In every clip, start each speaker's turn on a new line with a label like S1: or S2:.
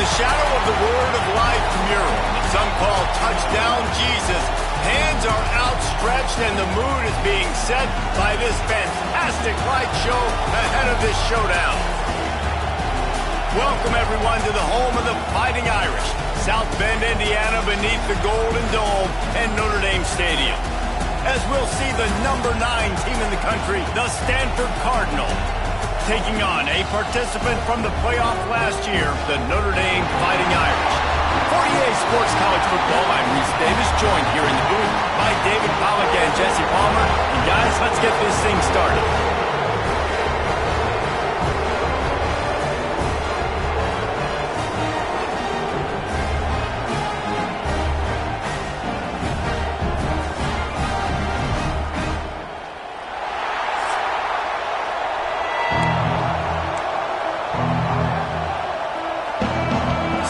S1: the shadow of the Word of Life mural, some call Touchdown Jesus, hands are outstretched and the mood is being set by this fantastic light show ahead of this showdown. Welcome, everyone, to the home of the Fighting Irish, South Bend, Indiana, beneath the Golden Dome and Notre Dame Stadium. As we'll see the number 9 team in the country, the Stanford Cardinal, taking on a participant from the playoff last year, the Notre Dame Fighting Irish. For EA Sports College Football, I'm Reese Davis, joined here in the booth by David Pollack and Jesse Palmer. And guys, let's get this thing started.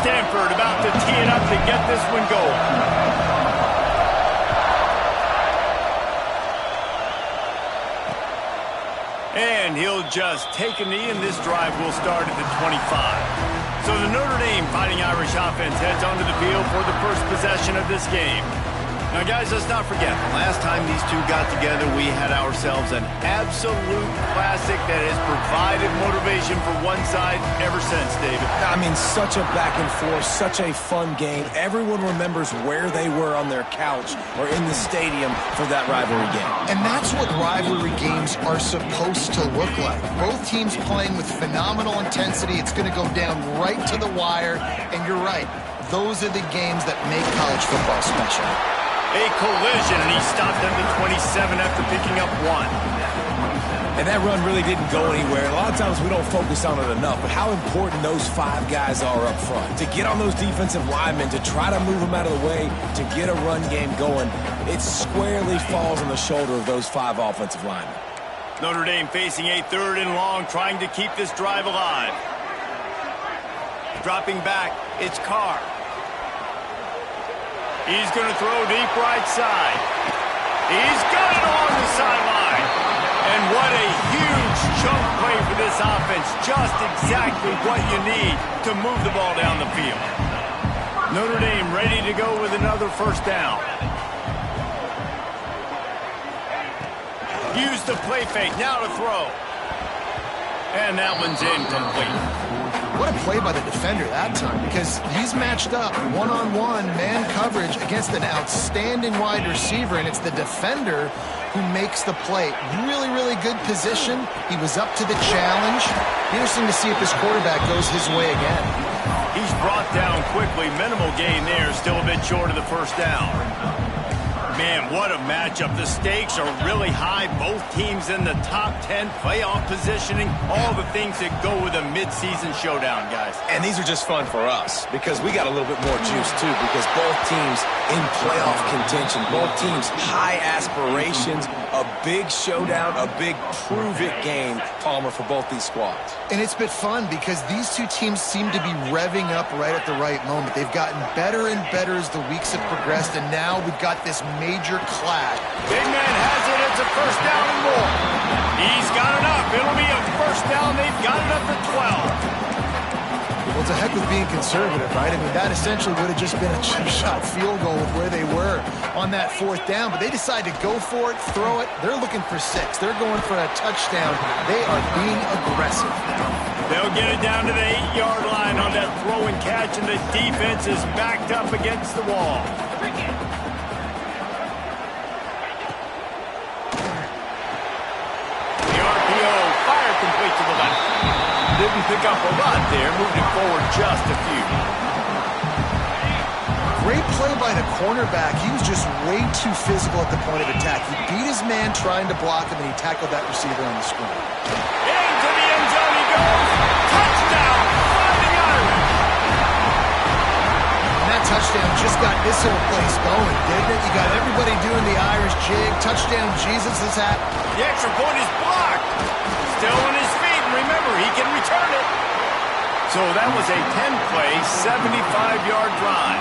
S1: Stanford about to tee it up to get this one going. And he'll just take a knee, and this drive will start at the 25. So the Notre Dame Fighting Irish offense heads onto the field for the first possession of this game. Now, guys, let's not forget, the last time these two got together, we had ourselves an absolute classic that has provided motivation for one side ever since, David.
S2: I mean, such a back and forth, such a fun game. Everyone remembers where they were on their couch or in the stadium for that rivalry game.
S3: And that's what rivalry games are supposed to look like. Both teams playing with phenomenal intensity. It's going to go down right to the wire. And you're right, those are the games that make college football special.
S1: A collision, and he stopped at the 27 after picking up 1.
S2: And that run really didn't go anywhere. A lot of times we don't focus on it enough, but how important those 5 guys are up front. To get on those defensive linemen, to try to move them out of the way, to get a run game going, it squarely falls on the shoulder of those 5 offensive linemen.
S1: Notre Dame facing a 3rd and long, trying to keep this drive alive. Dropping back, it's Carr. He's going to throw deep right side. He's got it on the sideline. And what a huge chunk play for this offense. Just exactly what you need to move the ball down the field. Notre Dame ready to go with another first down. Use the play fake. Now to throw. And that one's incomplete.
S3: What a play by the defender that time, because he's matched up one-on-one man coverage against an outstanding wide receiver, and it's the defender who makes the play. Really, really good position. He was up to the challenge. Interesting to see if his quarterback goes his way again.
S1: He's brought down quickly. Minimal gain there. Still a bit short of the first down. Man, what a matchup. The stakes are really high. Both teams in the top 10, playoff positioning, all the things that go with a midseason showdown, guys.
S2: And these are just fun for us because we got a little bit more juice, too, because both teams in playoff contention, both teams high aspirations, a big showdown, a big prove-it game, Palmer, for both these squads.
S3: And it's been fun because these two teams seem to be revving up right at the right moment. They've gotten better and better as the weeks have progressed, and now we've got this major clash.
S1: Big man has it. It's a first down and more. He's got enough. It'll be a first down. They've got it up to 12.
S3: Well, it's a heck of being conservative, right? I mean, that essentially would have just been a chip-shot field goal with where they were on that 4th down, but they decide to go for it, throw it. They're looking for 6. They're going for a touchdown. They are being aggressive.
S1: They'll get it down to the 8-yard line on that throw and catch, and the defense is backed up against the wall. Complete to the left. Didn't pick up a lot there, moved it forward just a few.
S3: Great play by the cornerback. He was just way too physical at the point of attack. He beat his man trying to block him, and he tackled that receiver on the screen.
S1: Into the end zone he goes. Touchdown, Fighting Irish.
S3: And that touchdown just got this whole place going, didn't it? You got everybody doing the Irish jig. Touchdown Jesus is happening.
S1: The extra point is blocked. Still on his feet, and remember, he can return it. So that was a 10-play, 75-yard drive.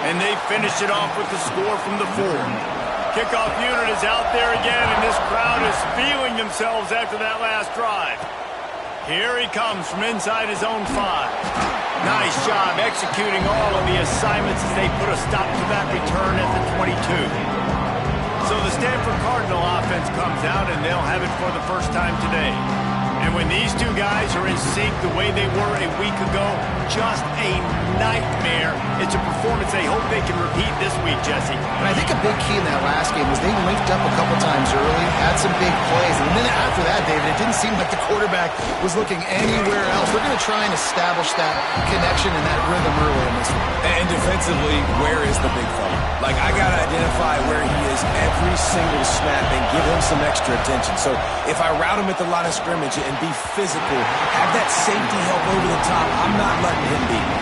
S1: And they finished it off with the score from the 4. Kickoff unit is out there again, and this crowd is feeling themselves after that last drive. Here he comes from inside his own 5. Nice nice job executing all of the assignments as they put a stop to that return at the 22. So the Stanford Cardinal offense comes out, and they'll have it for the first time today. And when these two guys are in sync the way they were a week ago, just a nightmare. It's a performance they hope they can repeat this week, Jesse.
S3: And I think a big key in that last game was they linked up a couple times early, had some big plays. And then after that, David, it didn't seem like the quarterback was looking anywhere else. We're going to try and establish that connection and that rhythm early in this one.
S2: And defensively, where is the big fella? Like, I got to identify where he is every single snap and give him some extra attention. So if I route him at the line of scrimmage and be physical, have that safety help over the top, I'm not letting him beat me.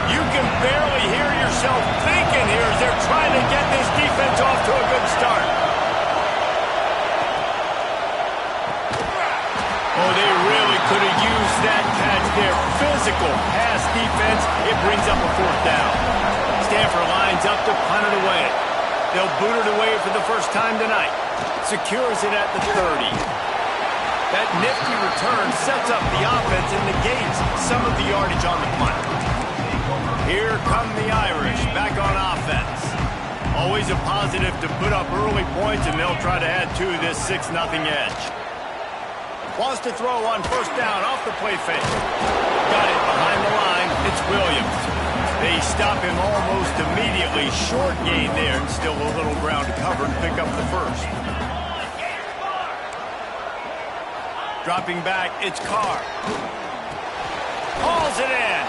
S1: You can barely hear yourself thinking here as they're trying to get this defense off to a good start. Oh, they really could have used that catch there. Physical pass defense. It brings up a fourth down. Stanford lines up to punt it away. They'll boot it away for the first time tonight. Secures it at the 30. That nifty return sets up the offense and negates some of the yardage on the punt. Here come the Irish back on offense. Always a positive to put up early points, and they'll try to add to this 6-0 edge. Wants to throw on first down off the play fake. Got it behind the line. It's Williams. They stop him almost immediately. Short gain there, and still a little ground to cover and pick up the first. Dropping back, it's Carr. Hauls it in.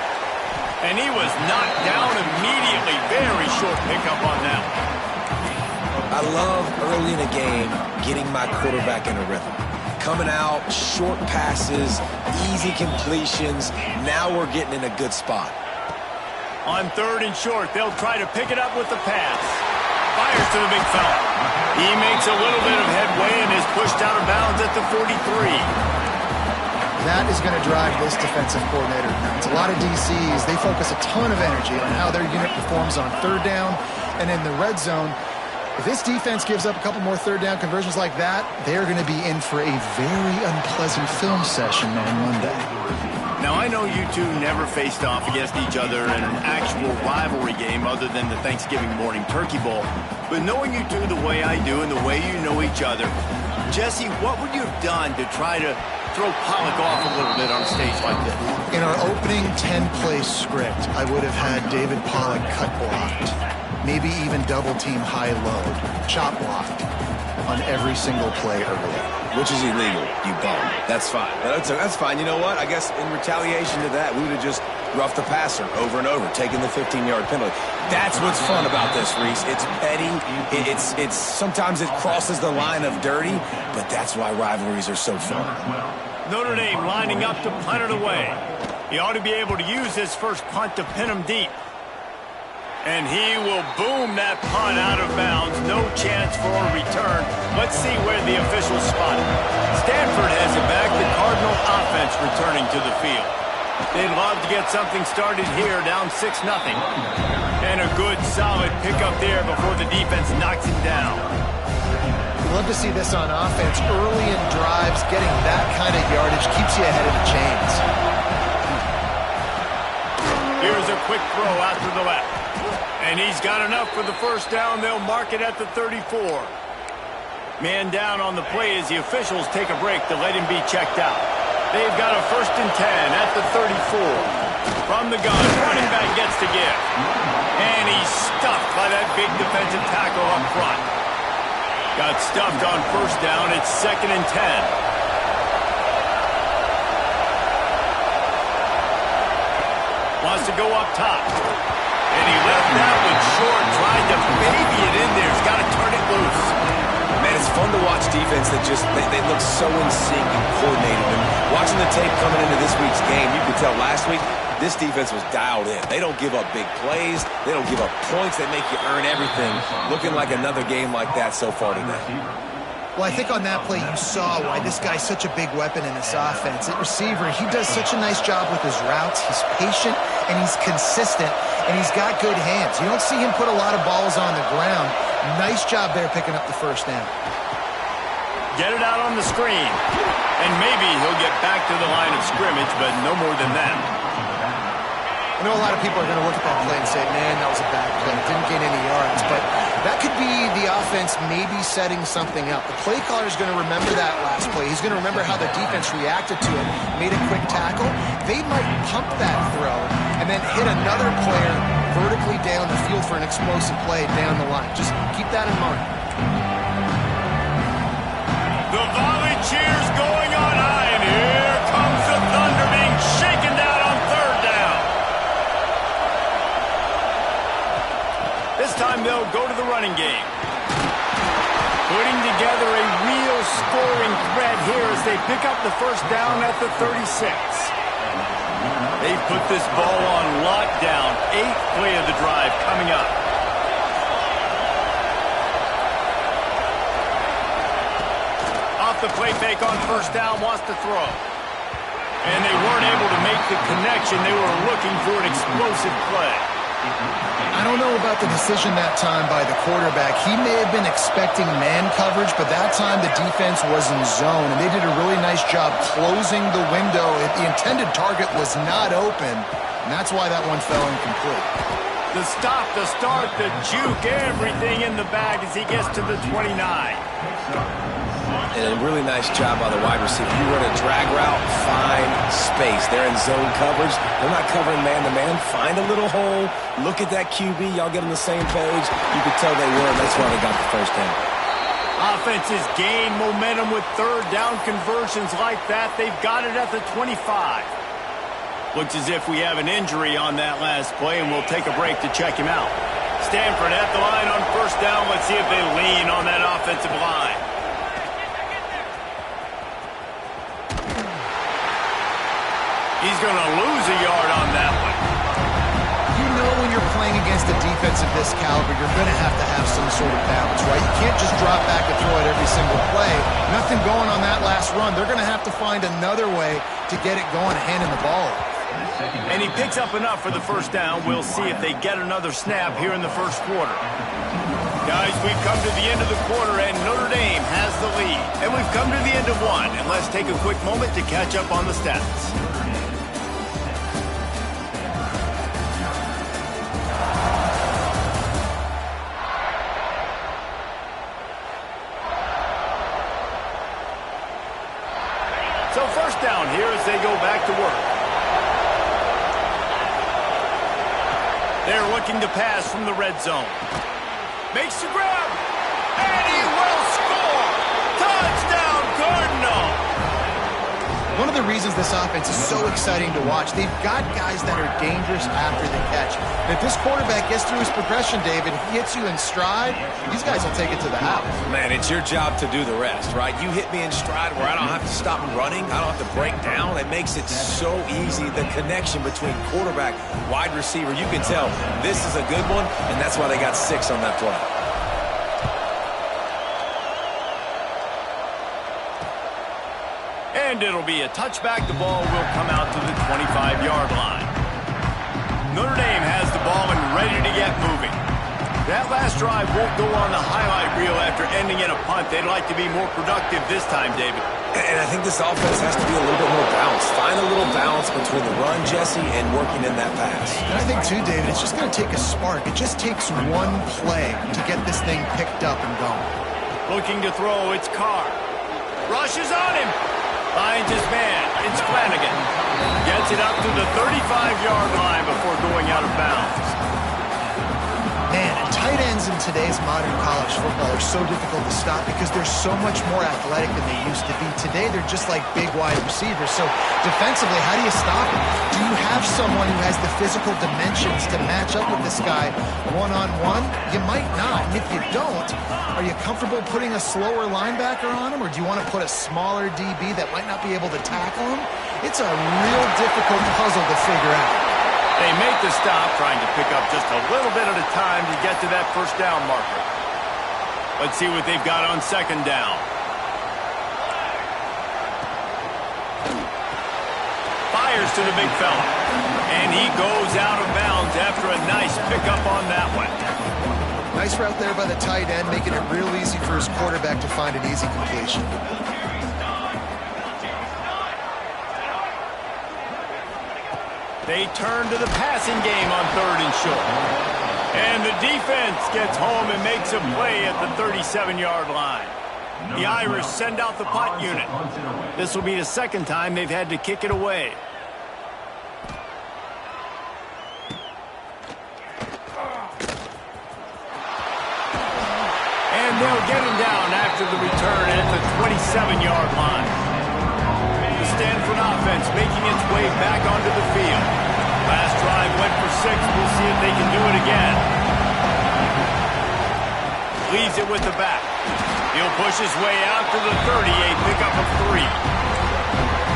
S1: And he was knocked down immediately. Very short pickup on that.
S2: I love early in a game getting my quarterback in a rhythm. Coming out, short passes, easy completions. Now we're getting in a good spot.
S1: On third and short, they'll try to pick it up with the pass. Fires to the big fella. He makes a little bit of headway and is pushed out of bounds at the 43.
S3: That is going to drive this defensive coordinator nuts. A lot of DCs, they focus a ton of energy on how their unit performs on third down and in the red zone. If this defense gives up a couple more third down conversions like that, they're going to be in for a very unpleasant film session on Monday.
S1: Now, I know you two never faced off against each other in an actual rivalry game other than the Thanksgiving morning Turkey Bowl. But knowing you two the way I do and the way you know each other, Jesse, what would you have done to try to throw Pollock off a little bit on a stage like this?
S3: In our opening 10-play script, I would have had David Pollock cut blocked, maybe even double-team high-low, chop blocked on every single play early.
S2: Which is illegal, you bum. That's fine. That's fine. You know what? I guess in retaliation to that, we would have just roughed the passer over and over, taking the 15-yard penalty. That's what's fun about this, Reese. It's petty. It's sometimes it crosses the line of dirty, but that's why rivalries are so fun.
S1: Notre Dame lining up to punt it away. He ought to be able to use his first punt to pin him deep. And he will boom that punt out of bounds. No chance for a return. Let's see where the officials spot it. Stanford has it back. The Cardinal offense returning to the field. They'd love to get something started here, down 6-0. And a good, solid pickup there before the defense knocks him down.
S3: Love to see this on offense. Early in drives, getting that kind of yardage keeps you ahead of the chains.
S1: Here's a quick throw out to the left. And he's got enough for the first down. They'll mark it at the 34. Man down on the play as the officials take a break to let him be checked out. They've got a 1st and 10 at the 34. From the gun, running back gets to give. And he's stuffed by that big defensive tackle up front. Got stuffed on first down. It's 2nd and 10. Wants to go up top. And he left that one short, tried to baby it in there. He's got to turn it loose.
S2: Man, it's fun to watch defense that just, they look so in sync and coordinated. And watching the tape coming into this week's game, you could tell last week, this defense was dialed in. They don't give up big plays. They don't give up points. They make you earn everything. Looking like another game like that so far today.
S3: Well, I think on that play you saw why this guy's such a big weapon in this offense. At receiver, he does such a nice job with his routes. He's patient, and he's consistent, and he's got good hands. You don't see him put a lot of balls on the ground. Nice job there picking up the first down.
S1: Get it out on the screen. And maybe he'll get back to the line of scrimmage, but no more than that.
S3: I know a lot of people are going to look at that play and say, man, that was a bad play. It didn't gain any yards. But that could be the offense maybe setting something up. The play caller is going to remember that last play. He's going to remember how the defense reacted to it, made a quick tackle. They might pump that throw and then hit another player vertically down the field for an explosive play down the line. Just keep that in mind.
S1: The volley cheers going on high, and here comes the Thunder being shaken down on third down. This time they'll go to the running game. Putting together a real scoring threat here as they pick up the first down at the 36. They've put this ball on lockdown. 8th play of the drive coming up. Off the play fake on first down, wants to throw. And they weren't able to make the connection. They were looking for an explosive play.
S3: I don't know about the decision that time by the quarterback. He may have been expecting man coverage, but that time the defense was in zone, and they did a really nice job closing the window. The intended target was not open, and that's why that one fell incomplete.
S1: The stop, the start, the juke, everything in the bag as he gets to the 29.
S2: And a really nice job by the wide receiver. You run a drag route, find space. They're in zone coverage. They're not covering man-to-man. Find a little hole. Look at that QB. Y'all get on the same page. You could tell they were. That's why they got the first down.
S1: Offenses gain momentum with third down conversions like that. They've got it at the 25. Looks as if we have an injury on that last play, and we'll take a break to check him out. Stanford at the line on first down. Let's see if they lean on that offensive line. He's going to lose a yard on that one.
S3: You know when you're playing against a defense of this caliber, you're going to have some sort of balance, right? You can't just drop back and throw it every single play. Nothing going on that last run. They're going to have to find another way to get it going, handing the ball off.
S1: And he picks up enough for the first down. We'll see if they get another snap here in the first quarter. Guys, we've come to the end of the quarter, and Notre Dame has the lead. And we've come to the end of one, and let's take a quick moment to catch up on the stats. So first down here as they go back to work. They're looking to pass from the red zone. Makes the grab. And he will score. Touchdown, Cardinal.
S3: One of the reasons this offense is so exciting to watch, they've got guys that are dangerous after the catch. And if this quarterback gets through his progression, David, he hits you in stride, these guys will take it to the house.
S2: Man, it's your job to do the rest, right? You hit me in stride where I don't have to stop running. I don't have to break down. It makes it so easy. The connection between quarterback, wide receiver, you can tell this is a good one, and that's why they got 6 on that play.
S1: And it'll be a touchback. The ball will come out to the 25-yard line. Notre Dame has the ball and ready to get moving. That last drive won't go on the highlight reel after ending in a punt. They'd like to be more productive this time, David.
S2: And I think this offense has to be a little bit more balanced. Find a little balance between the run, Jesse, and working in that pass.
S3: And I think, too, David, it's just going to take a spark. It just takes one play to get this thing picked up and going.
S1: Looking to throw, it's Carr. Rushes on him. Finds his man. It's Flanagan. Gets it up to the 35-yard line before going out of bounds.
S3: Man, and tight ends in today's modern college football are so difficult to stop because they're so much more athletic than they used to be. Today, they're just like big wide receivers. So defensively, how do you stop them? Do you have someone who has the physical dimensions to match up with this guy one-on-one? You might not. And if you don't, are you comfortable putting a slower linebacker on him, or do you want to put a smaller DB that might not be able to tackle him? It's a real difficult puzzle to figure out.
S1: They make the stop, trying to pick up just a little bit at a time to get to that first down marker. Let's see what they've got on second down. Fires to the big fella. And he goes out of bounds after a nice pickup on that one.
S3: Nice route there by the tight end, making it real easy for his quarterback to find an easy completion.
S1: They turn to the passing game on 3rd and short. And the defense gets home and makes a play at the 37-yard line. The Irish send out the punt unit. This will be the second time they've had to kick it away. And they'll get him down after the return at the 27-yard line. The Stanford offense making its way back onto the field. Last drive went for 6. We'll see if they can do it again. Leaves it with the back. He'll push his way out to the 30, a pickup of 3.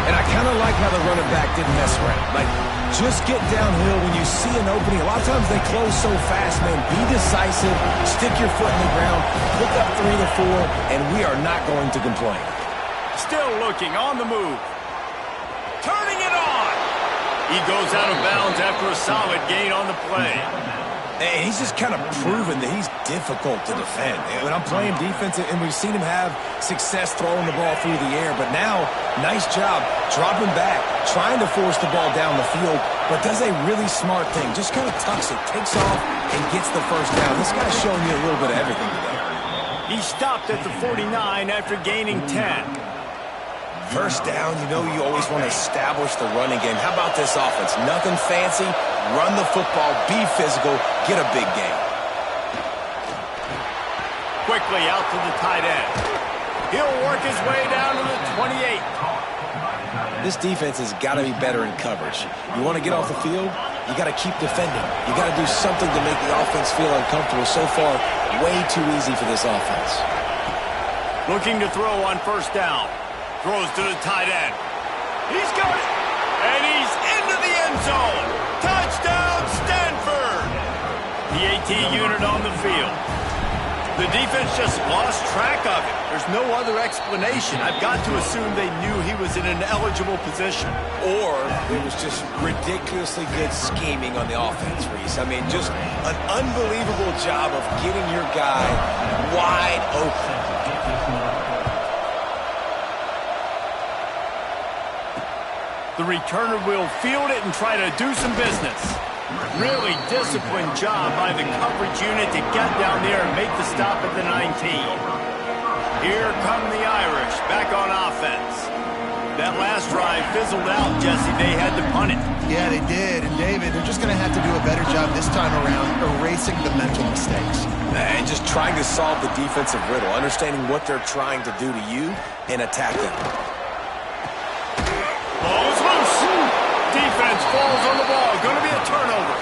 S2: And I kind of like how the running back didn't mess around. Like, just get downhill when you see an opening. A lot of times they close so fast, man. Be decisive, stick your foot in the ground, pick up 3 to 4, and we are not going to complain.
S1: Still looking, on the move. Turning it on. He goes out of bounds after a solid gain on the play.
S2: And he's just kind of proven that he's difficult to defend. When I'm playing defense, and we've seen him have success throwing the ball through the air, but now, nice job dropping back, trying to force the ball down the field, but does a really smart thing. Just kind of tucks it, takes off, and gets the first down. This guy's showing you a little bit of everything today.
S1: He stopped at the 49 after gaining 10.
S2: First down, you know you always want to establish the running game. How about this offense? Nothing fancy. Run the football, be physical, get a big gain.
S1: Quickly out to the tight end. He'll work his way down to the 28.
S2: This defense has got to be better in coverage. You want to get off the field, you got to keep defending. You got to do something to make the offense feel uncomfortable. So far, way too easy for this offense.
S1: Looking to throw on first down. Throws to the tight end. He's got it. And he's into the end zone. Touchdown, Stanford. The AT unit on the field. The defense just lost track of it. There's no other explanation. I've got to assume they knew he was in an eligible position.
S2: Or it was just ridiculously good scheming on the offense, Reese. I mean, just an unbelievable job of getting your guy wide open.
S1: The returner will field it and try to do some business. Really disciplined job by the coverage unit to get down there and make the stop at the 19. Here come the Irish back on offense. That last drive fizzled out, Jesse. They had to punt it.
S3: Yeah, they did. And David, they're just going to have to do a better job this time around erasing the mental mistakes.
S2: And just trying to solve the defensive riddle, understanding what they're trying to do to you and attack them.
S1: Ball is loose. Defense falls on the ball. Going to be a turnover.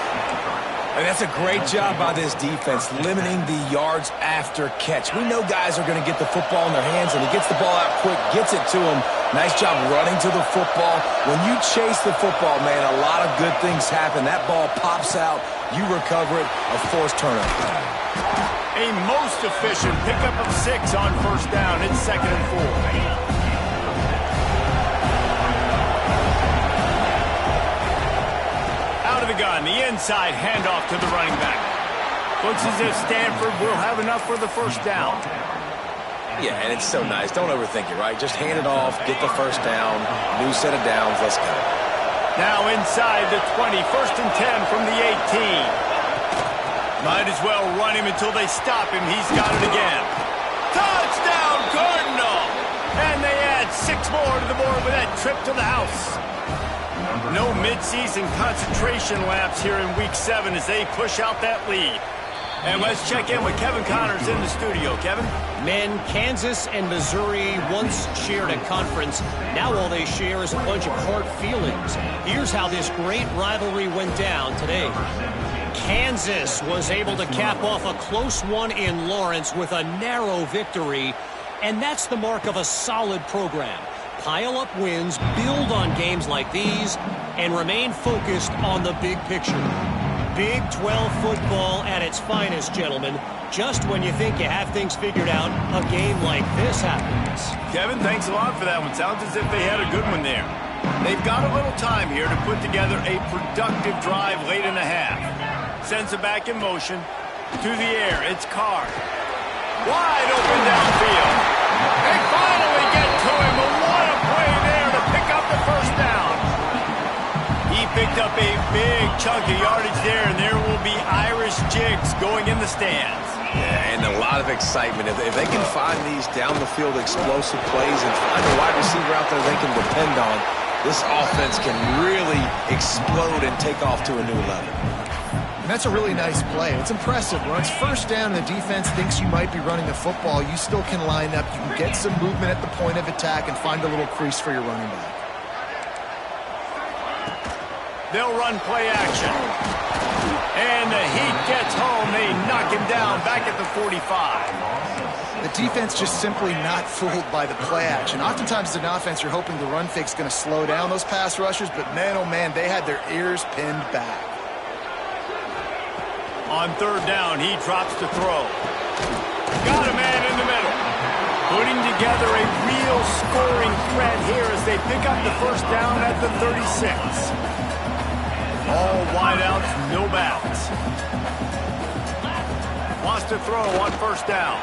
S2: And that's a great job by this defense, limiting the yards after catch. We know guys are going to get the football in their hands, and he gets the ball out quick, gets it to him. Nice job running to the football. When you chase the football, man, a lot of good things happen. That ball pops out, you recover it, a forced turnover.
S1: A most efficient pickup of 6 on first down. It's 2nd and 4. The gun, the inside handoff to the running back. Looks as if Stanford will have enough for the first down.
S2: Yeah, and it's so nice. Don't overthink it, right? Just hand it off, get the first down, new set of downs, let's go.
S1: Now inside the 20, 1st and 10 from the 18. Might as well run him until they stop him. He's got it again. Touchdown, Cardinal! And they add 6 more to the board with that trip to the house. No midseason concentration laps here in Week 7 as they push out that lead. And let's check in with Kevin Connors in the studio. Kevin?
S4: Men, Kansas and Missouri once shared a conference. Now all they share is a bunch of hard feelings. Here's how this great rivalry went down today. Kansas was able to cap off a close one in Lawrence with a narrow victory. And that's the mark of a solid program. Pile up wins, build on games like these, and remain focused on the big picture. Big 12 football at its finest, gentlemen. Just when you think you have things figured out, a game like this happens.
S1: Kevin, thanks a lot for that one. Sounds as if they had a good one there. They've got a little time here to put together a productive drive late in the half. Sends it back in motion. To the air, it's Carr. Wide open downfield. They finally get to him. What a play there to pick up the first down. He picked up a big chunk of yardage there, and there will be Irish jigs going in the stands.
S2: Yeah, and a lot of excitement. If they can find these down-the-field explosive plays and find a wide receiver out there they can depend on, this offense can really explode and take off to a new level.
S3: And that's a really nice play. It's impressive. When it's first down and the defense thinks you might be running the football, you still can line up. You can get some movement at the point of attack and find a little crease for your running back.
S1: They'll run play action. And the Heat gets home. They knock him down back at the 45.
S3: The defense just simply not fooled by the play action. Oftentimes as an offense, you're hoping the run fake's going to slow down those pass rushers, but man, oh man, they had their ears pinned back.
S1: On third down, he drops to throw. Got a man in the middle. Putting together a real scoring threat here as they pick up the first down at the 36. All wideouts, no backs. Wants to throw on first down.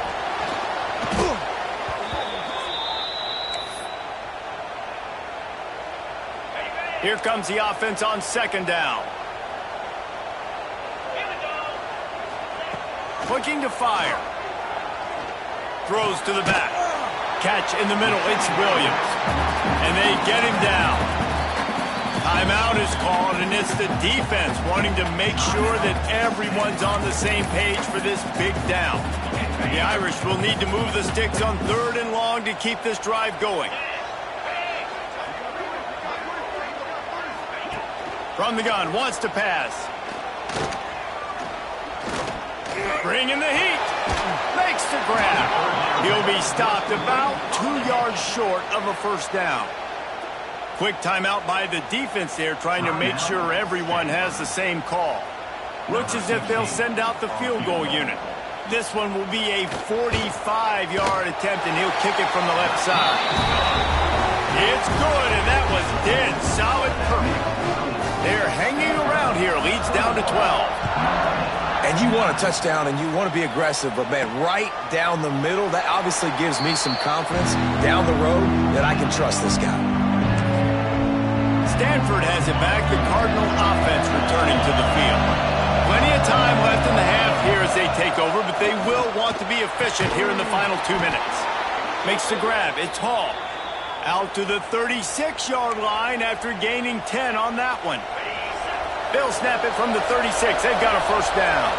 S1: Here comes the offense on second down. Looking to fire. Throws to the back. Catch in the middle. It's Williams. And they get him down. Timeout is called, and it's the defense wanting to make sure that everyone's on the same page for this big down. The Irish will need to move the sticks on third and long to keep this drive going. From the gun, wants to pass. Bringing the heat. Makes the grab. He'll be stopped about 2 yards short of a first down. Quick timeout by the defense there, trying to make sure everyone has the same call. Looks as if they'll send out the field goal unit. This one will be a 45-yard attempt, and he'll kick it from the left side. It's good, and that was dead solid perfect. They're hanging around here. Leads down to 12.
S2: And you want a touchdown and you want to be aggressive, but, man, right down the middle, that obviously gives me some confidence down the road that I can trust this guy.
S1: Stanford has it back. The Cardinal offense returning to the field. Plenty of time left in the half here as they take over, but they will want to be efficient here in the final 2 minutes. Makes the grab. It's Hall. Out to the 36-yard line after gaining 10 on that one. They'll snap it from the 36. They've got a first down.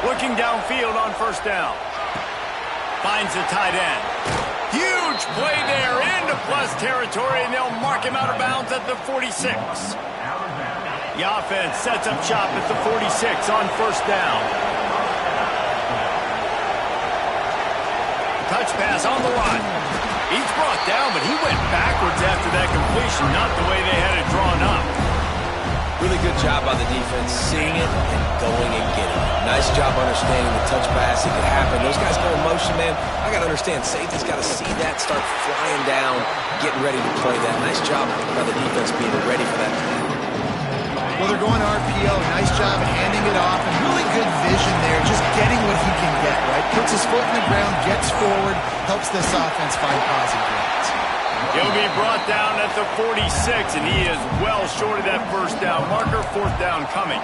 S1: Looking downfield on first down. Finds the tight end. Huge play there into plus territory, and they'll mark him out of bounds at the 46. The offense sets up shop at the 46 on first down. Touch pass on the line. He's brought down, but he went backwards after that completion, not the way they had it drawn up.
S2: Really good job by the defense, seeing it and going and getting it. Nice job understanding the touch pass. It could happen. Those guys go in motion, man. I got to understand, safety's got to see that, start flying down, getting ready to play that. Nice job by the defense being ready for that.
S3: Well, they're going RPO. Nice job handing it off, and really good vision there, just getting what he can get, right? Puts his foot in the ground, gets forward, helps this offense find positive yards.
S1: He'll be brought down at the 46, and he is well short of that first down marker. Fourth down coming.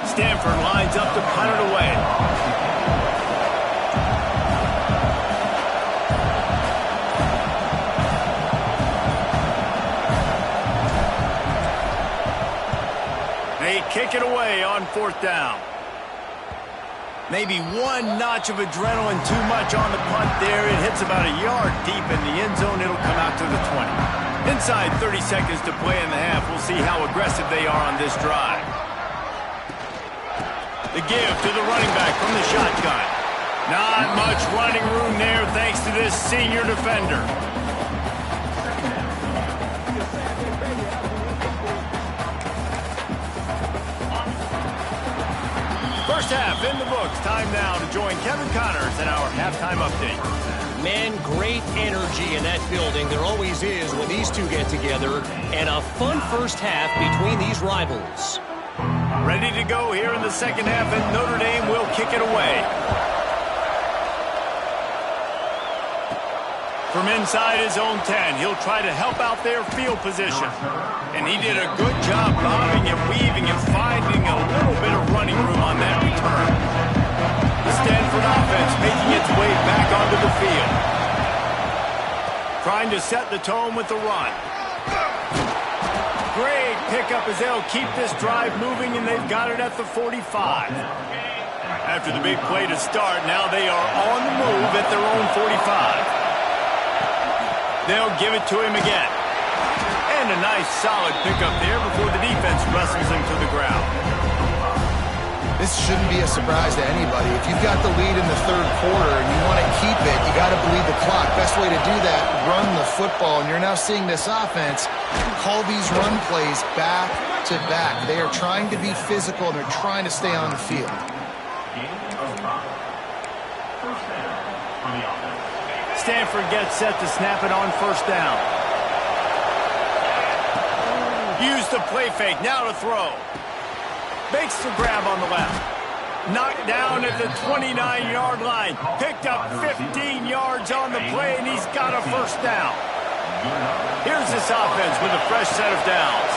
S1: Stanford lines up to punt it away. They kick it away on fourth down. Maybe one notch of adrenaline too much on the punt there. It hits about a yard deep in the end zone. It'll come out to the 20. Inside 30 seconds to play in the half. We'll see how aggressive they are on this drive. The give to the running back from the shotgun. Not much running room there thanks to this senior defender. First half in the books. Time now to join Kevin Connors in our halftime update.
S4: Man, great energy in that building. There always is when these two get together. And a fun first half between these rivals.
S1: Ready to go here in the second half, and Notre Dame will kick it away. From inside his own 10, he'll try to help out their field position. And he did a good job bobbing and weaving and finding a little bit of running room on that return. The Stanford offense making its way back onto the field. Trying to set the tone with the run. Great pickup as they'll keep this drive moving, and they've got it at the 45. After the big play to start, now they are on the move at their own 45. They'll give it to him again. And a nice solid pickup there before the defense wrestles him to the ground.
S3: This shouldn't be a surprise to anybody. If you've got the lead in the third quarter and you want to keep it, you got to bleed the clock. Best way to do that, run the football. And you're now seeing this offense call these run plays back to back. They are trying to be physical, and they're trying to stay on the field.
S1: Stanford gets set to snap it on first down. Use the play fake, now to throw. Makes the grab on the left. Knocked down at the 29-yard line. Picked up 15 yards on the play, and he's got a first down. Here's this offense with a fresh set of downs.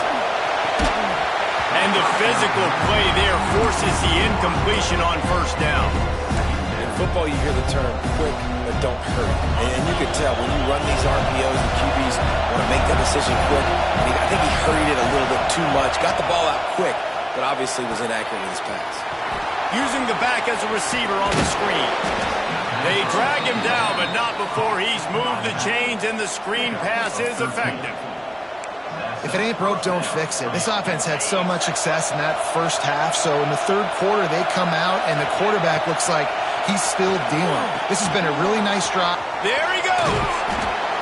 S1: And the physical play there forces the incompletion on first down.
S2: In football, you hear the term quick but don't hurt. And you can tell when you run these RPOs, the QBs want to make that decision quick. And I think he hurried it a little bit too much. Got the ball out quick, but obviously was inaccurate with his pass.
S1: Using the back as a receiver on the screen. They drag him down, but not before he's moved the chains, and the screen pass is effective.
S3: If it ain't broke, don't fix it. This offense had so much success in that first half, so in the third quarter they come out, and the quarterback looks like he's still dealing. This has been a really nice drop.
S1: There he goes.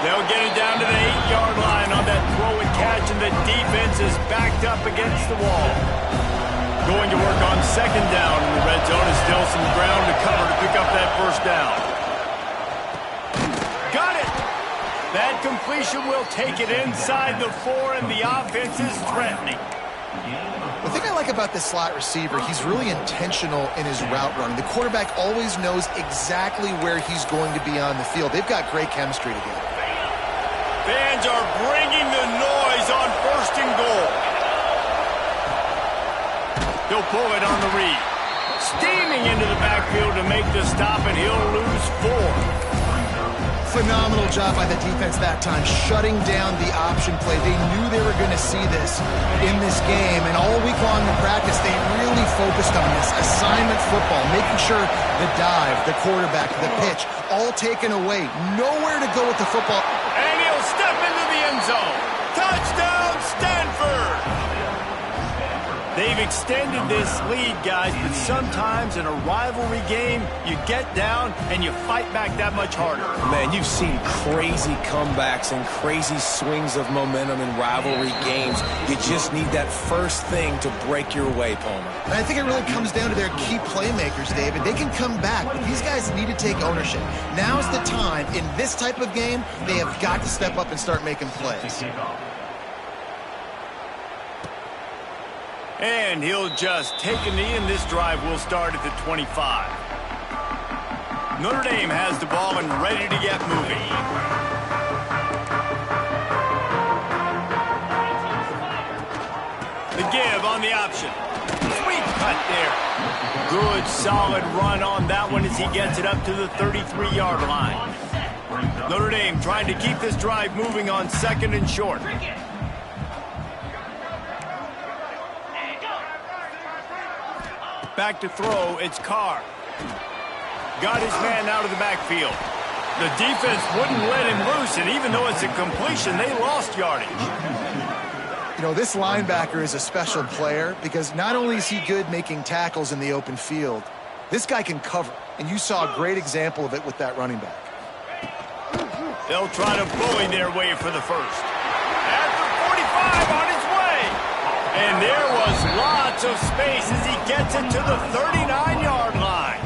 S1: They'll get it down to the 8-yard line on that throw and catch, and the defense is backed up against the wall. Going to work on second down in the red zone, and still some ground to cover to pick up that first down. Got it. That completion will take it inside the 4, and the offense is threatening.
S3: The thing I like about this slot receiver, he's really intentional in his route running. The quarterback always knows exactly where he's going to be on the field. They've got great chemistry together.
S1: Fans are bringing the noise on first and goal. He'll pull it on the read. Steaming into the backfield to make the stop, and he'll lose 4.
S3: Phenomenal job by the defense that time, shutting down the option play. They knew they were going to see this in this game, and all week long in practice, they really focused on this assignment football, making sure the dive, the quarterback, the pitch, all taken away. Nowhere to go with the football.
S1: And he'll step into the end zone. Touchdown, Stanford! They've extended this lead, guys, but sometimes in a rivalry game, you get down and you fight back that much harder.
S2: Man, you've seen crazy comebacks and crazy swings of momentum in rivalry games. You just need that first thing to break your way, Palmer.
S3: And I think it really comes down to their key playmakers, David. They can come back, but these guys need to take ownership. Now's the time. In this type of game, they have got to step up and start making plays.
S1: And he'll just take a knee, and this drive will start at the 25. Notre Dame has the ball and ready to get moving. The give on the option. Sweet cut there. Good, solid run on that one as he gets it up to the 33-yard line. Notre Dame trying to keep this drive moving on second and short. Back to throw, it's Carr. Got his man out of the backfield. The defense wouldn't let him loose, and even though it's a completion, they lost yardage.
S3: You know, this linebacker is a special player because not only is he good making tackles in the open field, this guy can cover, and you saw a great example of it with that running back.
S1: They'll try to bully their way for the first. At the 45 on his way. And there was lots of space as he gets it to the 39-yard line.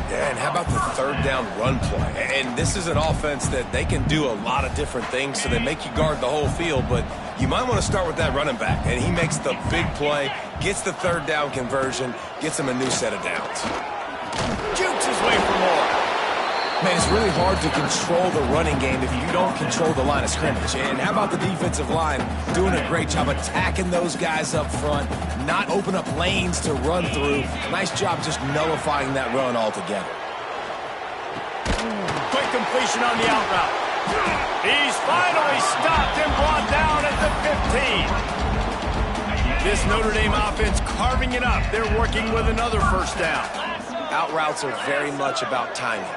S2: Yeah, and how about about the third down run play? And this is an offense that they can do a lot of different things, so they make you guard the whole field, but you might want to start with that running back. And he makes the big play, gets the third down conversion, gets him a new set of downs.
S1: Jukes his way for more.
S2: Man, it's really hard to control the running game if you don't control the line of scrimmage. And how about the defensive line doing a great job attacking those guys up front, not open up lanes to run through. Nice job just nullifying that run altogether.
S1: Quick completion on the out route. He's finally stopped and brought down at the 15. This Notre Dame offense carving it up. They're working with another first down.
S2: Out routes are very much about timing.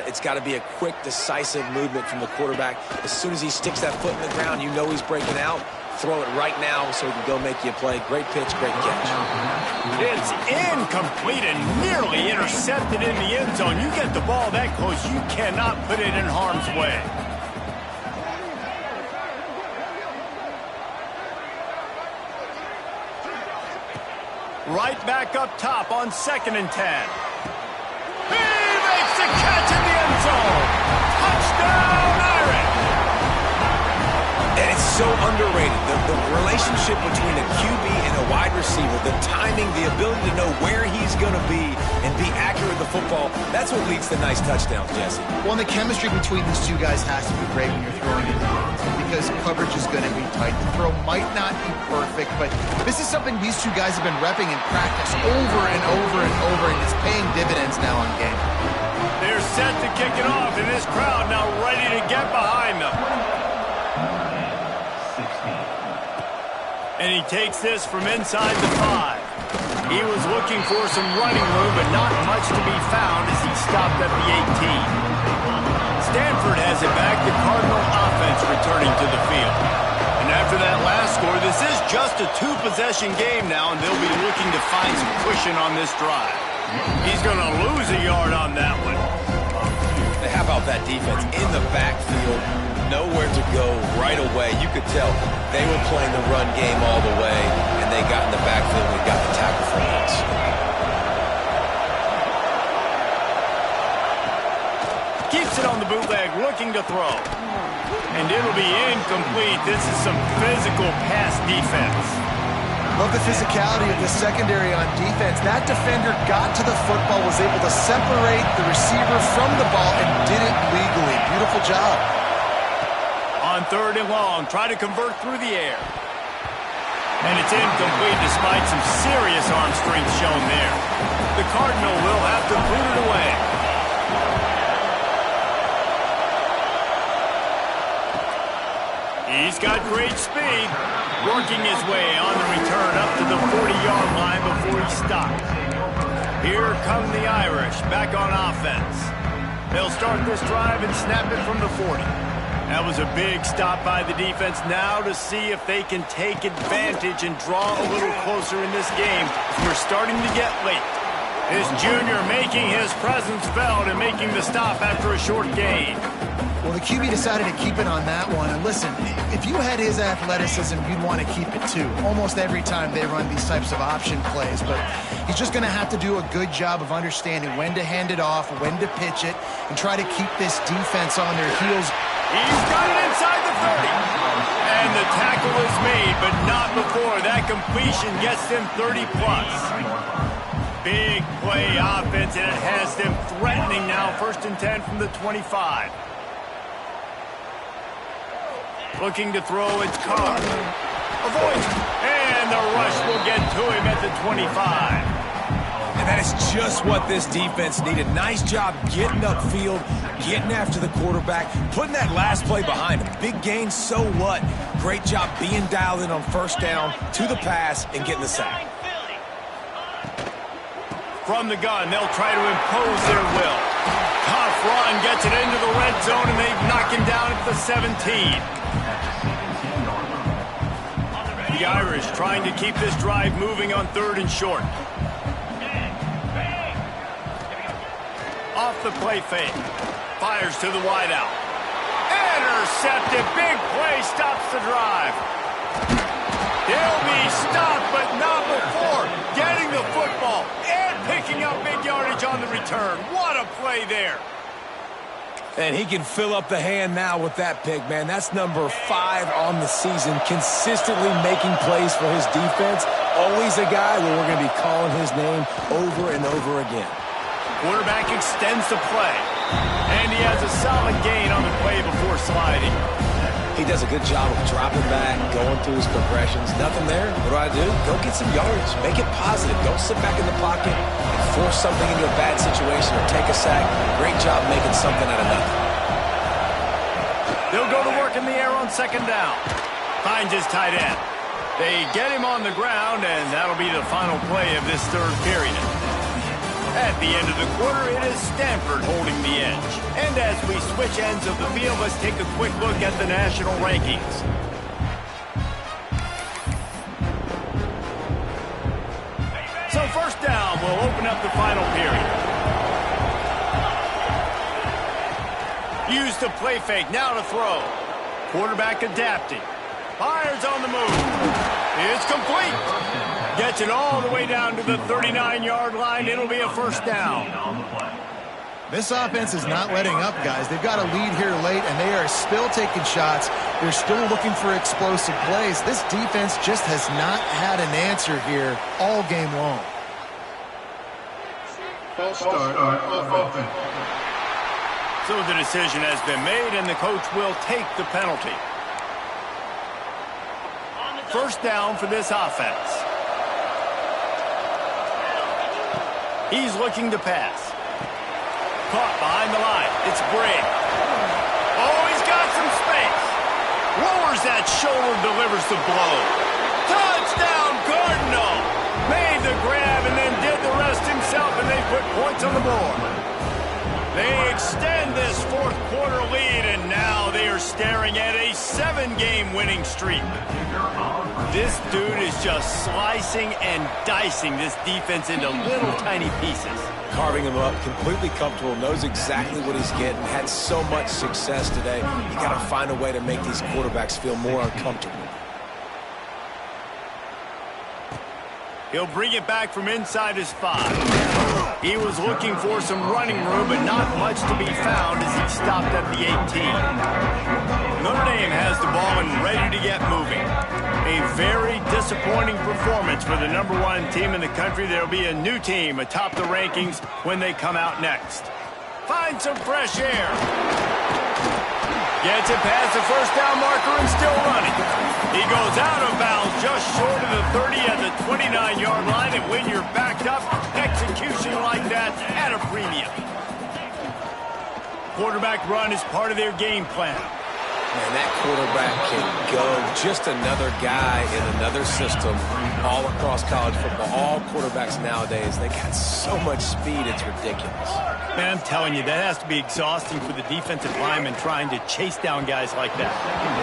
S2: It's got to be a quick, decisive movement from the quarterback. As soon as he sticks that foot in the ground, you know he's breaking out. Throw it right now so he can go make you a play. Great pitch, great catch.
S1: It's incomplete and nearly intercepted in the end zone. You get the ball that close, you cannot put it in harm's way. Right back up top on 2nd and 10. He makes the catch in the end zone. Touchdown, Irish.
S2: And it's so underrated. The relationship between a QB and a wide receiver, the timing, the ability to know where he's going to be and be accurate with the football, that's what leads to nice touchdowns, Jesse.
S3: Well, the chemistry between these two guys has to be great when you're throwing it because coverage is going to be tight. The throw might not be perfect, but this is something these two guys have been repping in practice over and over and over, and it's paying dividends now on game.
S1: They're set to kick it off, and this crowd now ready to get behind them. And he takes this from inside the 5. He was looking for some running room, but not much to be found as he stopped at the 18. Stanford has it back, the Cardinal offense returning to the field. And after that last score, this is just a 2-possession game now, and they'll be looking to find some cushion on this drive. He's going to lose a yard on that one.
S2: How about that defense in the backfield? Nowhere to go right away. You could tell they were playing the run game all the way, and they got in the backfield and got the tackle for once.
S1: Keeps it on the bootleg, looking to throw. And it'll be incomplete. This is some physical pass defense.
S3: Love the physicality of the secondary on defense. That defender got to the football, was able to separate the receiver from the ball, and did it legally. Beautiful job.
S1: On 3rd and long, try to convert through the air. And it's incomplete despite some serious arm strength shown there. The Cardinal will have to boot it away. He's got great speed, working his way on the return up to the 40-yard line before he stops. Here come the Irish back on offense. They'll start this drive and snap it from the 40. That was a big stop by the defense. Now to see if they can take advantage and draw a little closer in this game. We're starting to get late. This junior making his presence felt and making the stop after a short gain.
S3: Well, the QB decided to keep it on that one. And listen, if you had his athleticism, you'd want to keep it too. Almost every time they run these types of option plays. But he's just going to have to do a good job of understanding when to hand it off, when to pitch it, and try to keep this defense on their heels.
S1: He's got it inside the 30. And the tackle is made, but not before. That completion gets them 30-plus. Big play offense, and it has them threatening now. 1st and 10 from the 25. Looking to throw, it's Carr. Avoids, and the rush will get to him at the 25.
S2: And that is just what this defense needed. Nice job getting upfield, getting after the quarterback, putting that last play behind him. Big gain, so what? Great job being dialed in on 1st down to the pass and getting the sack.
S1: From the gun, they'll try to impose their will. Tough run gets it into the red zone, and they knock him down at the 17. The Irish trying to keep this drive moving on 3rd and short. Off the play fake. Fires to the wideout. Intercepted. Big play stops the drive. They'll be stopped, but not before getting the the football and picking up big yardage on the return. What a play there.
S2: And he can fill up the hand now with that pick, man. That's number 5 on the season, consistently making plays for his defense. Always a guy where we're going to be calling his name over and over again.
S1: Quarterback extends the play, and he has a solid gain on the play before sliding.
S2: He does a good job of dropping back, going through his progressions. Nothing there. What do? Go get some yardage. Make it positive. Don't sit back in the pocket and force something into a bad situation or take a sack. Great job making something out of nothing.
S1: They'll go to work in the air on second down. Finds his tight end. They get him on the ground, and that'll be the final play of this third period. At the end of the quarter, it is Stanford holding the edge. And as we switch ends of the field, let's take a quick look at the national rankings. So first down will open up the final period. Use the play fake, now to throw. Quarterback adapting. Fires on the move. It's complete. Gets it all the way down to the 39-yard line. It'll be a first down.
S3: This offense is not letting up, guys. They've got a lead here late, and they are still taking shots. They're still looking for explosive plays. This defense just has not had an answer here all game long.
S5: False start on offense.
S1: So the decision has been made, and the coach will take the penalty. First down for this offense. He's looking to pass. Caught behind the line. It's Briggs. Oh, he's got some space. Lowers that shoulder, delivers the blow. Touchdown, Cardinal. Made the grab and then did the rest himself, and they put points on the board. They extend this fourth quarter lead, and now they are staring at a 7-game winning streak. This dude is just slicing and dicing this defense into little tiny pieces.
S2: Carving him up, completely comfortable, knows exactly what he's getting, had so much success today. You got to find a way to make these quarterbacks feel more uncomfortable.
S1: He'll bring it back from inside his 5. He was looking for some running room, but not much to be found as he stopped at the 18. Notre Dame has the ball and ready to get moving. A very disappointing performance for the #1 team in the country. There'll be a new team atop the rankings when they come out next. Find some fresh air. Gets it past the first down marker and still running. He goes out of bounds just short of the 30 at the 29-yard line, and when you're backed up, execution like that at a premium. Quarterback run is part of their game plan.
S2: Man, that quarterback can go. Just another guy in another system all across college football. All quarterbacks nowadays, they got so much speed, it's ridiculous.
S1: Man, I'm telling you, that has to be exhausting for the defensive lineman trying to chase down guys like that.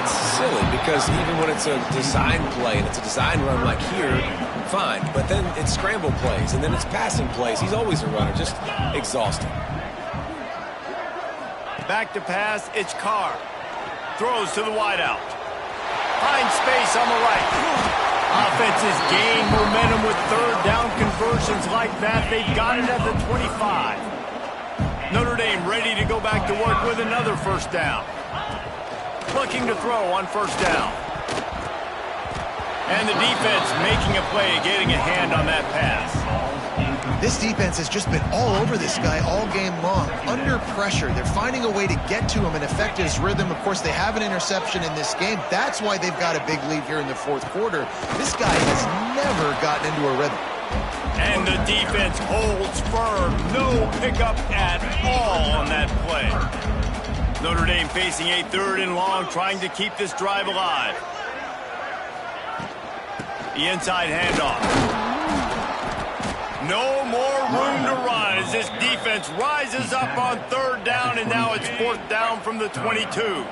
S2: It's silly because even when it's a design play and it's a design run like here, fine. But then it's scramble plays and then it's passing plays. He's always a runner, just exhausting.
S1: Back to pass, it's Carr. Throws to the wideout. Finds space on the right. Offenses gain momentum with third down conversions like that. They've got it at the 25. Notre Dame ready to go back to work with another first down. Looking to throw on first down. And the defense making a play, getting a hand on that pass.
S3: This defense has just been all over this guy all game long. Under pressure, they're finding a way to get to him and affect his rhythm. Of course, they have an interception in this game. That's why they've got a big lead here in the fourth quarter. This guy has never gotten into a rhythm.
S1: And the defense holds firm. No pickup at all on that play. Notre Dame facing a 3rd and long, trying to keep this drive alive. The inside handoff. No more room to run as this defense rises up on 3rd down, and now it's 4th down from the 22.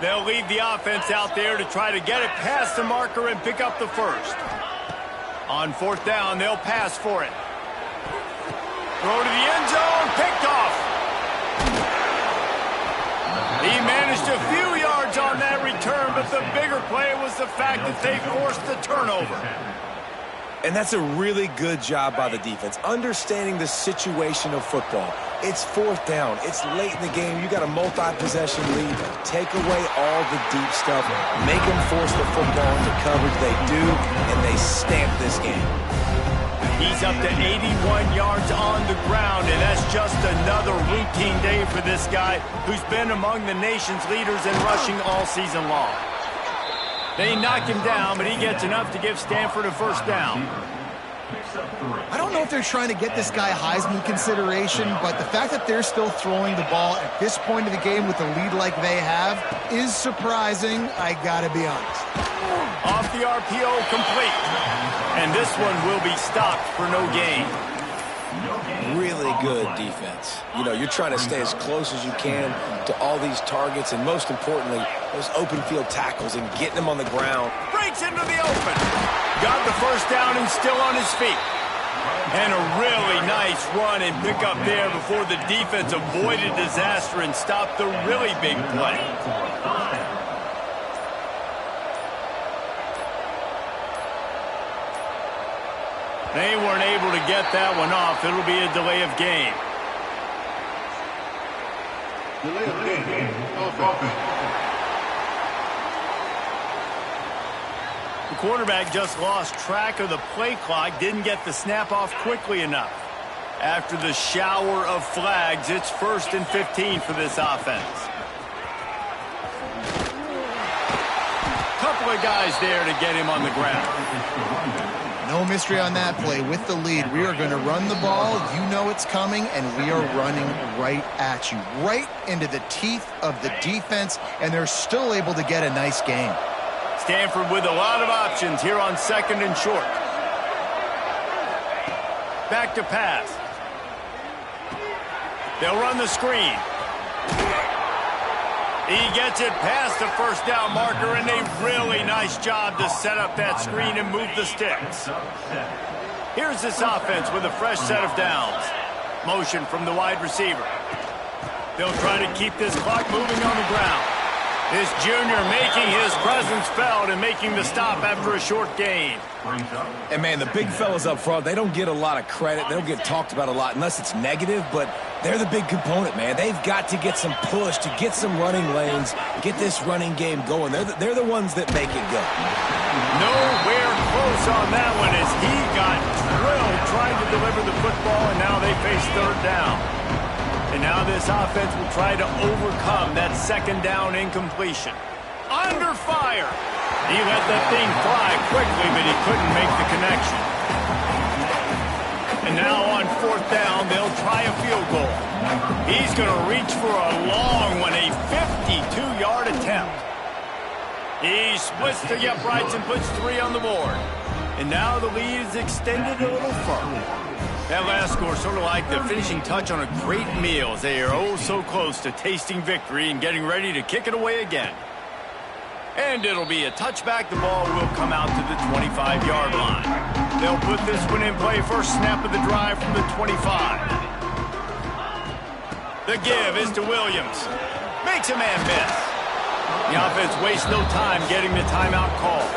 S1: They'll leave the offense out there to try to get it past the marker and pick up the first. On 4th down, they'll pass for it. Throw to the end zone, picked off. He managed a few yards on that return, but the bigger play was the fact that they forced the turnover.
S2: And that's a really good job by the defense, understanding the situation of football. It's fourth down. It's late in the game. You got a multi-possession lead. Take away all the deep stuff. Make them force the football into coverage. They do, and they stamp this game.
S1: He's up to 81 yards on the ground, and that's just another routine day for this guy who's been among the nation's leaders in rushing all season long. They knock him down, but he gets enough to give Stanford a first down.
S3: I don't know if they're trying to get this guy Heisman consideration, but the fact that they're still throwing the ball at this point of the game with a lead like they have is surprising, I gotta be honest.
S1: Off the RPO, complete. And this one will be stopped for no gain.
S2: Really good defense. You know, you're trying to stay as close as you can to all these targets, and most importantly, those open field tackles and getting them on the ground.
S1: Breaks into the open. Got the first down and still on his feet. And a really nice run and pick up there before the defense avoided disaster and stopped the really big play. They weren't able to get that one off. It'll be a delay of game.
S5: Delay of game. Offense.
S1: The quarterback just lost track of the play clock, didn't get the snap off quickly enough. After the shower of flags, it's 1st and 15 for this offense. Couple of guys there to get him on the ground.
S3: No mystery on that play. With the lead, we are going to run the ball. You know it's coming, and we are running right at you, right into the teeth of the defense, and they're still able to get a nice game.
S1: Stanford with a lot of options here on 2nd and short. Back to pass. They'll run the screen. He gets it past the first down marker, and a really nice job to set up that screen and move the sticks. Here's this offense with a fresh set of downs. Motion from the wide receiver. They'll try to keep this clock moving on the ground. This junior making his presence felt and making the stop after a short gain.
S2: And, man, the big fellas up front, they don't get a lot of credit. They don't get talked about a lot unless it's negative, but they're the big component, man. They've got to get some push, to get some running lanes, get this running game going. They're the ones that make it go.
S1: Nowhere close on that one as he got drilled trying to deliver the football, and now they face 3rd down. And now this offense will try to overcome that 2nd down incompletion. Under fire. He let that thing fly quickly, but he couldn't make the connection. And now on 4th down, they'll try a field goal. He's going to reach for a long one, a 52-yard attempt. He splits the uprights and puts 3 on the board. And now the lead is extended a little further. That last score sort of like the finishing touch on a great meal as they are oh so close to tasting victory and getting ready to kick it away again. And it'll be a touchback. The ball will come out to the 25-yard line. They'll put this one in play. First snap of the drive from the 25. The give is to Williams. Makes a man miss. The offense wastes no time getting the timeout call.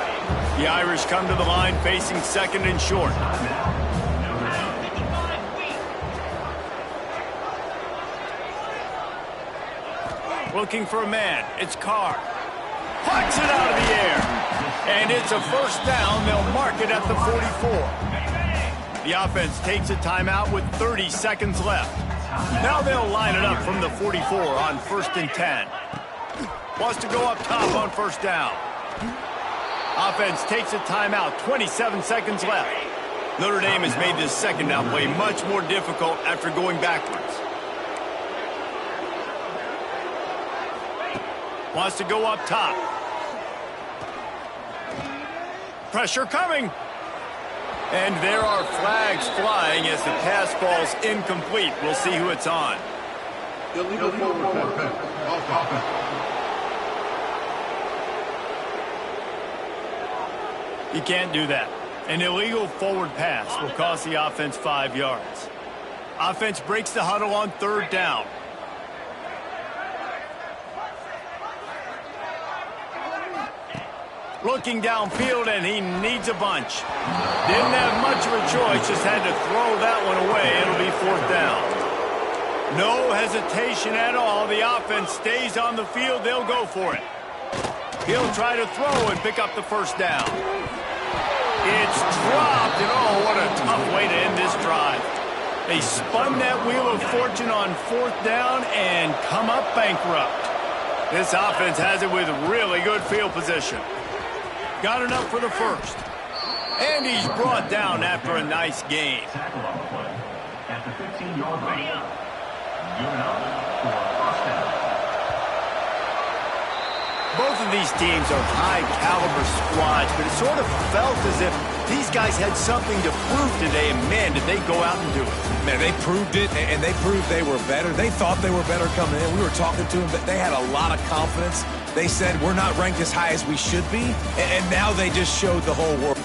S1: The Irish come to the line facing 2nd and short. Looking for a man. It's Carr. Plucks it out of the air. And it's a first down. They'll mark it at the 44. The offense takes a timeout with 30 seconds left. Now they'll line it up from the 44 on 1st and 10. Wants to go up top on 1st down. Offense takes a timeout. 27 seconds left. Notre Dame has made this 2nd down play much more difficult after going backwards. Wants to go up top. Pressure coming. And there are flags flying as the pass ball's incomplete. We'll see who it's on.
S5: Illegal forward pass. Offense.
S1: You can't do that. An illegal forward pass will cost the offense 5 yards. Offense breaks the huddle on 3rd down. Looking downfield, and he needs a bunch. Didn't have much of a choice, just had to throw that one away. It'll be 4th down. No hesitation at all. The offense stays on the field. They'll go for it. He'll try to throw and pick up the 1st down. It's dropped, and oh, what a tough way to end this drive. They spun that wheel of fortune on 4th down and come up bankrupt. This offense has it with really good field position. Got enough for the 1st. And he's brought down after a nice gain.
S6: At the 15-yard line. Good enough for a 1st down.
S1: Both of these teams are high-caliber squads, but it sort of felt as if these guys had something to prove today, and man, did they go out and do it.
S2: Man, they proved it, and they proved they were better. They thought they were better coming in. We were talking to them, but they had a lot of confidence. They said, we're not ranked as high as we should be, and now they just showed the whole world.